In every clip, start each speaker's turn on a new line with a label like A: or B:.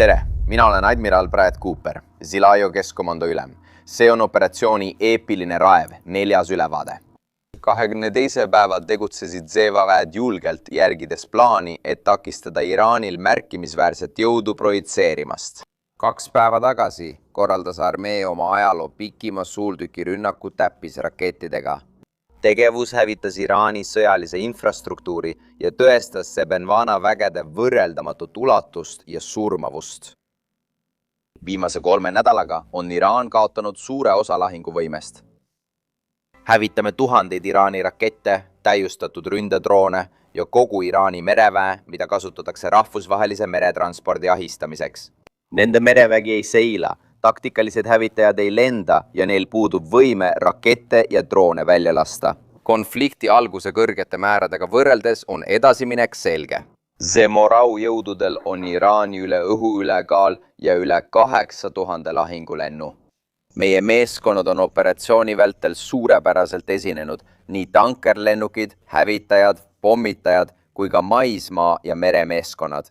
A: Tere, mina olen admiral Brad Cooper, Zilaio keskkomando ülem. See on operatsiooni eepiline raev, 4. ülevaade. 22. päeval tegutsesid Zeevaväed julgelt, järgides plaani, et takistada Iraanil märkimisväärset jõudu projitseerimast. 2 päeva tagasi korraldas armee oma ajaloo pikima suurtükirünnaku täppisrakettidega. Tegevus hävitas Iraani sõjalise infrastruktuuri ja tõestas Sebenvana vägede võrreldamatut ulatust ja surmavust. Viimase 3 nädalaga on Iraan kaotanud suure osa lahinguvõimest. Hävitame tuhandeid Iraani rakette, täiustatud ründedroone ja kogu Iraani mereväe, mida kasutatakse rahvusvahelise meretranspordi ahistamiseks. Nende merevägi ei seila, taktikalised hävitajad ei lenda ja neil puudub võime rakette ja droone välja lasta. Konflikti alguse kõrgete määradega võrreldes on edasiminek selge. Zemorau jõududel on Iraani üle õhuülekaal ja üle 8000 lahingulennu. Meie meeskonnad on operatsiooni vältel suurepäraselt esinenud, nii tankerlennukid, hävitajad, pommitajad kui ka maismaa- ja meremeeskonnad.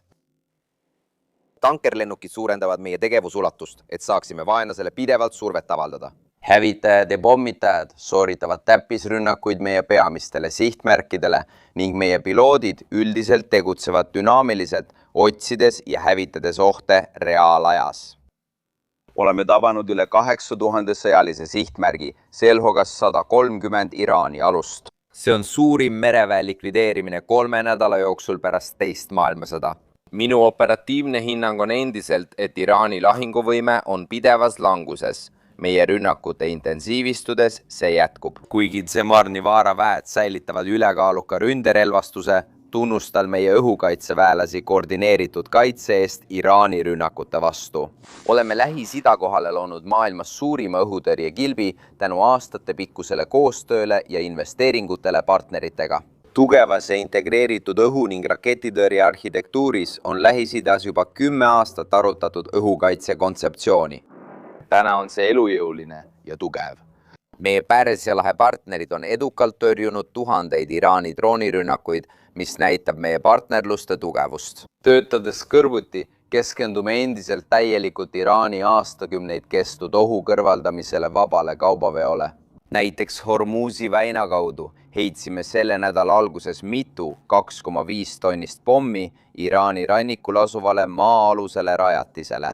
A: Tankerlennukid suurendavad meie tegevusulatust, et saaksime vaenlasele pidevalt survet avaldada. Hävitajad ja pommitajad sooritavad täppisrünnakuid meie peamistele sihtmärkidele ning meie piloodid üldiselt tegutsevad dünaamiliselt, otsides ja hävitades ohte reaalajas. Oleme tabanud üle 8000 sõjalise sihtmärgi, sealhulgas 130 Iraani alust. See on suurim mereväe likvideerimine 3 nädala jooksul pärast teist maailmasõda. Minu operatiivne hinnang on endiselt, et Iraani lahinguvõime on pidevas languses. Meie rünnakute intensiivistudes see jätkub. Kuigi Zemarnivara väed säilitavad ülekaaluka ründerelvastuse, tunnustan meie õhukaitseväelasi koordineeritud kaitse eest Iraani rünnakute vastu. Oleme Lähis-Ida kohale loonud maailmas suurima õhutõrjekilbi tänu aastatepikkusele koostööle ja investeeringutele partneritega. Tugevas ja integreeritud õhu- ning raketitõrje arhitektuuris on Lähis-Idas juba 10 aastat arutatud õhukaitse kontseptsiooni. Täna on see elujõuline ja tugev. Meie Pärsia lahe partnerid on edukalt tõrjunud tuhandeid Iraani droonirünnakuid, mis näitab meie partnerluste tugevust. Töötades kõrvuti, keskendume endiselt täielikult Iraani aastakümneid kestnud ohu kõrvaldamisele vabale kaubaveole. Näiteks Hormuzi väina kaudu heitsime selle nädala alguses mitu 2,5 tonnist pommi Iraani rannikul asuvale maa-alusele rajatisele.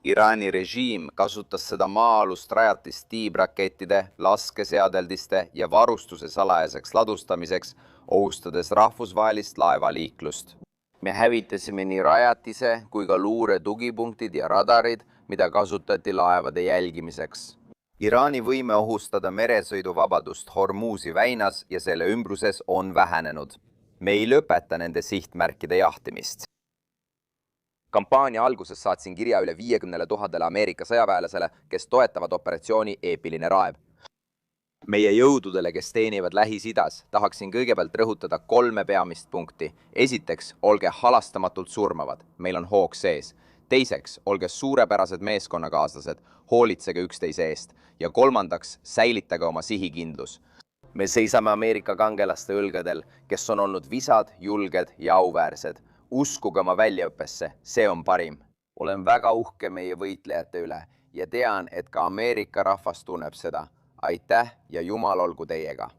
A: Iraani režiim kasutas seda maa-alust rajatist tiibrakettide, laskeseadeldiste ja varustuse salajaseks ladustamiseks, ohustades rahvusvahelist laevaliiklust. Me hävitasime nii rajatise kui ka luure tugipunktid ja radarid, mida kasutati laevade jälgimiseks. Iraani võime ohustada meresõiduvabadust Hormuzi väinas ja selle ümbruses on vähenenud. Me ei lõpeta nende sihtmärkide jahtimist. Kampaania alguses saatsin kirja üle 50 000 Ameerika sõjaväelasele, kes toetavad operatsiooni eepiline raev. Meie jõududele, kes teenivad Lähis-Idas, tahaksin kõigepealt rõhutada 3 peamist punkti. Esiteks, olge halastamatult surmavad, meil on hoog sees. Teiseks, olge suurepärased meeskonnakaaslased, hoolitsege üksteise eest. Ja kolmandaks, säilitage oma sihikindlus. Me seisame Ameerika kangelaste õlgadel, kes on olnud visad, julged ja auväärsed. Uskuge oma väljaõppesse, see on parim. Olen väga uhke meie võitlejate üle ja tean, et ka Ameerika rahvas tunneb seda. Aitäh ja Jumal olgu teiega!